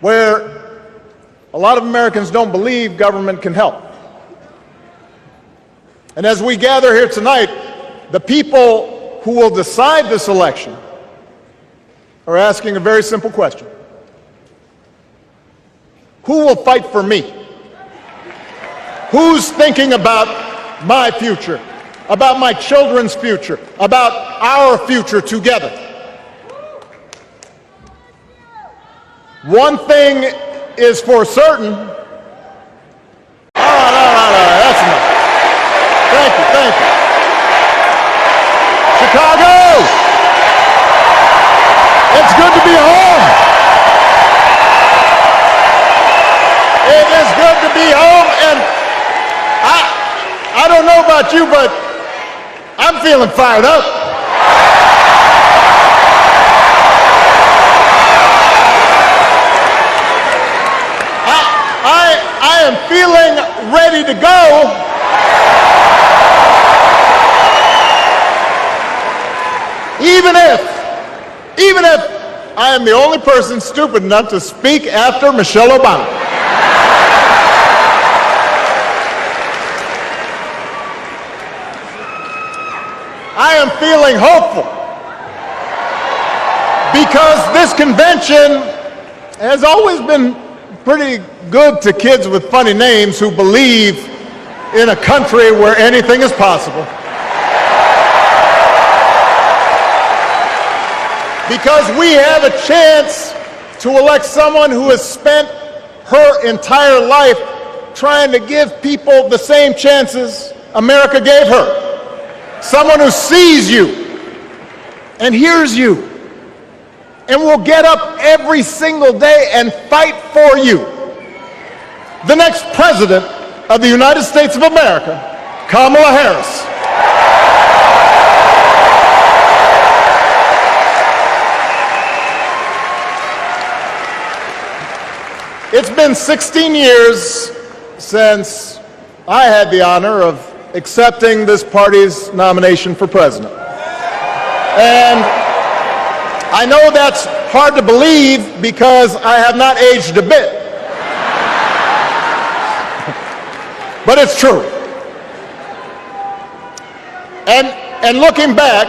where a lot of Americans don't believe government can help. And as we gather here tonight, the people who will decide this election are asking a very simple question. Who will fight for me? Who's thinking about my future, about my children's future, about our future together? One thing is for certain. All right, that's enough. Thank you. Chicago! It's good to be home. It is good to be home, and I don't know about you, but I'm feeling fired up. I am feeling ready to go. Even if I am the only person stupid enough to speak after Michelle Obama. I am feeling hopeful because this convention has always been pretty good to kids with funny names who believe in a country where anything is possible. Because we have a chance to elect someone who has spent her entire life trying to give people the same chances America gave her. Someone who sees you and hears you and will get up every single day and fight for you. The next president of the United States of America, Kamala Harris. It's been 16 years since I had the honor of accepting this party's nomination for president. And I know that's hard to believe because I have not aged a bit. But it's true. And looking back,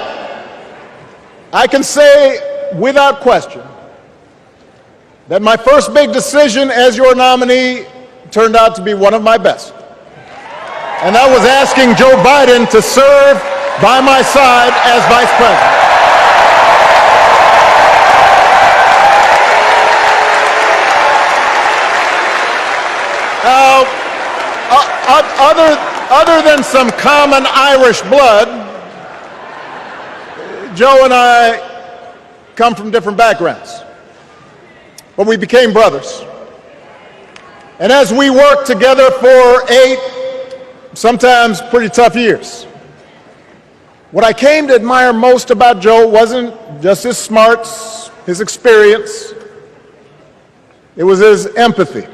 I can say without question that my first big decision as your nominee turned out to be one of my best. And that was asking Joe Biden to serve by my side as vice president. Now, other than some common Irish blood, Joe and I come from different backgrounds. But we became brothers. And as we worked together for 8, sometimes pretty tough years, what I came to admire most about Joe wasn't just his smarts, his experience. It was his empathy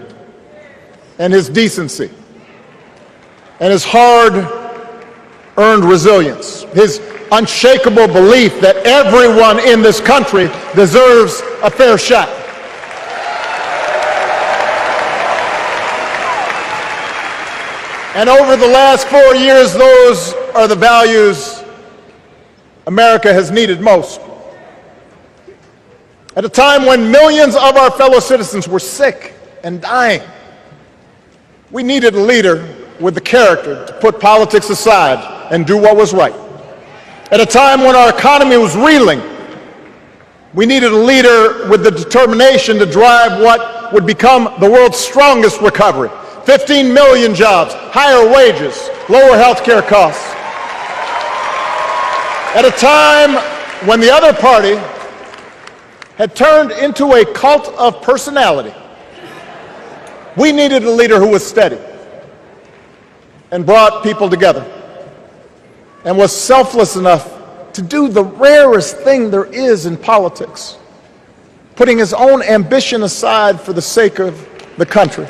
and his decency and his hard-earned resilience, his unshakable belief that everyone in this country deserves a fair shot. And over the last 4 years, those are the values America has needed most. At a time when millions of our fellow citizens were sick and dying, we needed a leader with the character to put politics aside and do what was right. At a time when our economy was reeling, we needed a leader with the determination to drive what would become the world's strongest recovery. 15 million jobs, higher wages, lower health care costs. At a time when the other party had turned into a cult of personality, we needed a leader who was steady and brought people together and was selfless enough to do the rarest thing there is in politics, putting his own ambition aside for the sake of the country.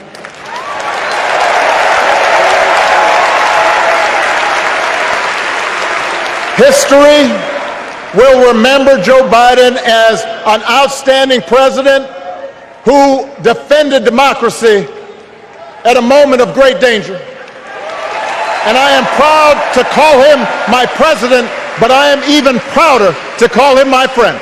History will remember Joe Biden as an outstanding president who defended democracy at a moment of great danger. And I am proud to call him my president, but I am even prouder to call him my friend.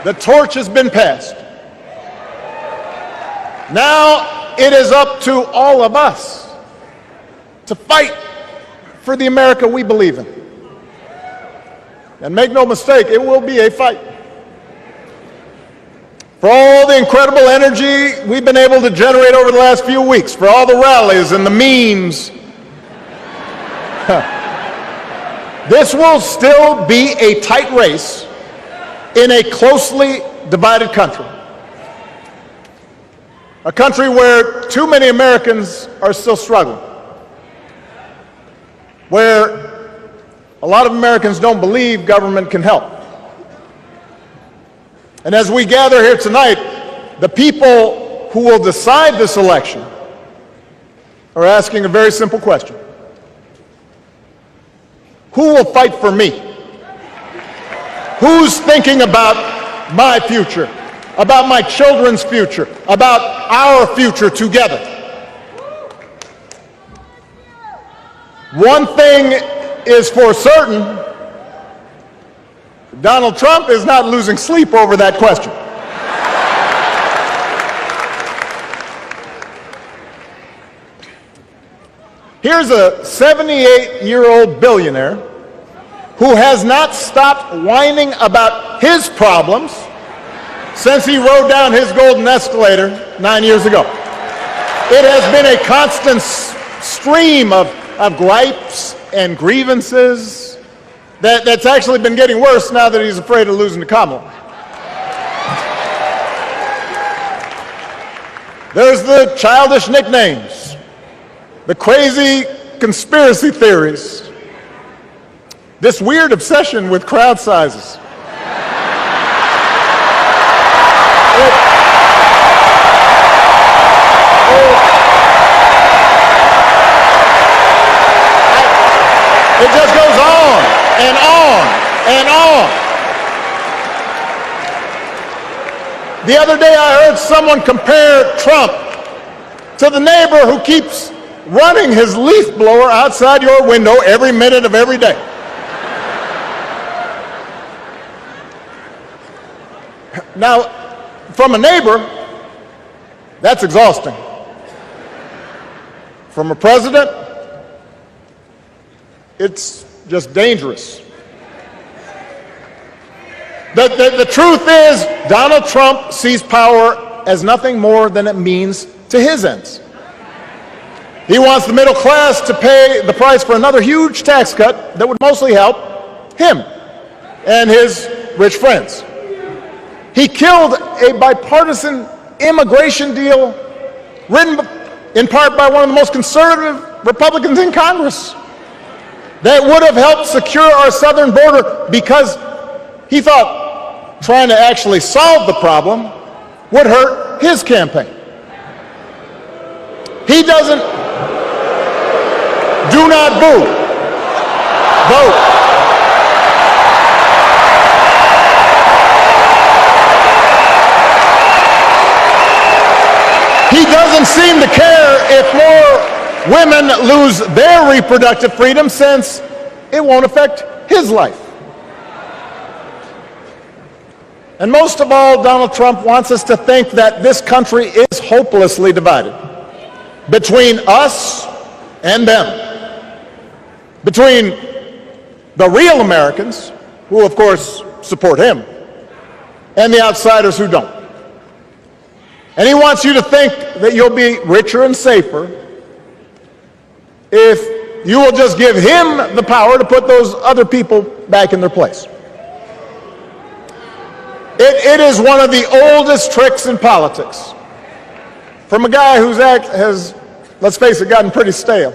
The torch has been passed. Now it is up to all of us to fight for the America we believe in. And make no mistake, it will be a fight. For all the incredible energy we've been able to generate over the last few weeks, for all the rallies and the memes, this will still be a tight race in a closely divided country. A country where too many Americans are still struggling. Where a lot of Americans don't believe government can help. And as we gather here tonight, the people who will decide this election are asking a very simple question. Who will fight for me? Who's thinking about my future, about my children's future, about our future together? One thing is for certain, Donald Trump is not losing sleep over that question. Here's a 78-year-old billionaire who has not stopped whining about his problems since he rode down his golden escalator 9 years ago. It has been a constant stream of gripes and grievances that's actually been getting worse now that he's afraid of losing to Kamala. There's the childish nicknames, the crazy conspiracy theories, this weird obsession with crowd sizes. It just goes on and on and on. The other day I heard someone compare Trump to the neighbor who keeps running his leaf blower outside your window every minute of every day. Now, from a neighbor, that's exhausting. From a president, it's just dangerous. The truth is, Donald Trump sees power as nothing more than it means to his ends. He wants the middle class to pay the price for another huge tax cut that would mostly help him and his rich friends. He killed a bipartisan immigration deal written in part by one of the most conservative Republicans in Congress that would have helped secure our southern border because he thought trying to actually solve the problem would hurt his campaign. He doesn't. Do not boo. Vote. He doesn't seem to care if more women lose their reproductive freedom since it won't affect his life. And most of all, Donald Trump wants us to think that this country is hopelessly divided between us and them, between the real Americans, who of course support him, and the outsiders who don't. And he wants you to think that you'll be richer and safer if you will just give him the power to put those other people back in their place. It is one of the oldest tricks in politics from a guy whose act has, let's face it, gotten pretty stale.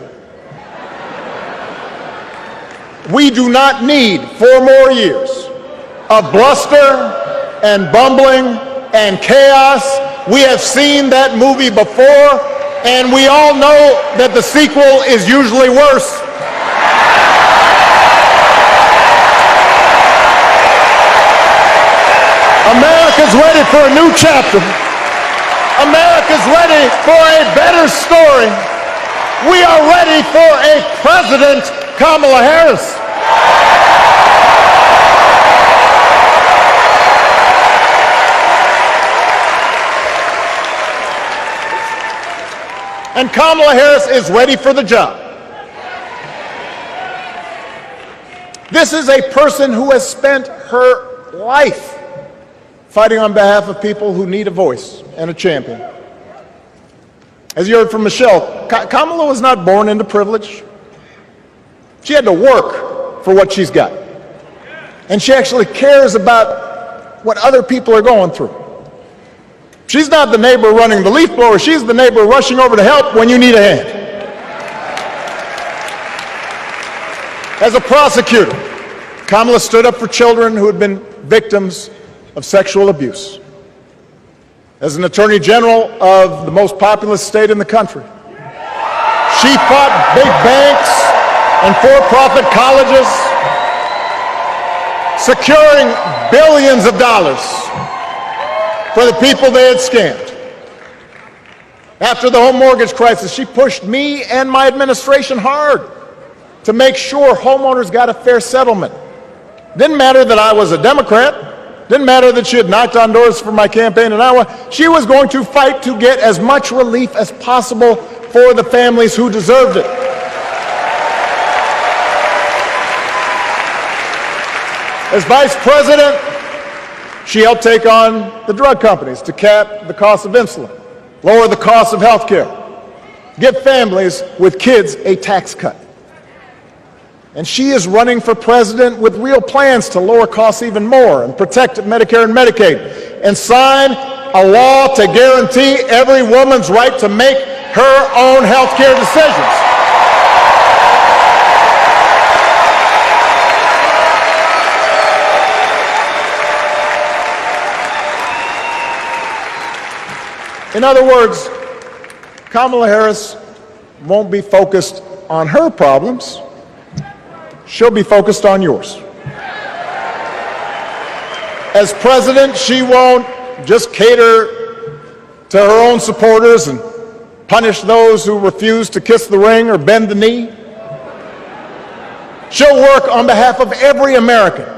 We do not need 4 more years of bluster and bumbling and chaos. We have seen that movie before, and we all know that the sequel is usually worse. America's ready for a new chapter. America's ready for a better story. We are ready for a President Kamala Harris. And Kamala Harris is ready for the job. This is a person who has spent her life fighting on behalf of people who need a voice and a champion. As you heard from Michelle, Kamala was not born into privilege. She had to work for what she's got. And she actually cares about what other people are going through. She's not the neighbor running the leaf blower. She's the neighbor rushing over to help when you need a hand. As a prosecutor, Kamala stood up for children who had been victims of sexual abuse. As an attorney general of the most populous state in the country, she fought big banks and for-profit colleges, securing billions of dollars for the people they had scammed. After the home mortgage crisis, she pushed me and my administration hard to make sure homeowners got a fair settlement. Didn't matter that I was a Democrat. Didn't matter that she had knocked on doors for my campaign in Iowa. She was going to fight to get as much relief as possible for the families who deserved it. As Vice President, she helped take on the drug companies to cap the cost of insulin, lower the cost of health care, give families with kids a tax cut. And she is running for president with real plans to lower costs even more and protect Medicare and Medicaid, and sign a law to guarantee every woman's right to make her own health care decisions. In other words, Kamala Harris won't be focused on her problems. She'll be focused on yours. As president, she won't just cater to her own supporters and punish those who refuse to kiss the ring or bend the knee. She'll work on behalf of every American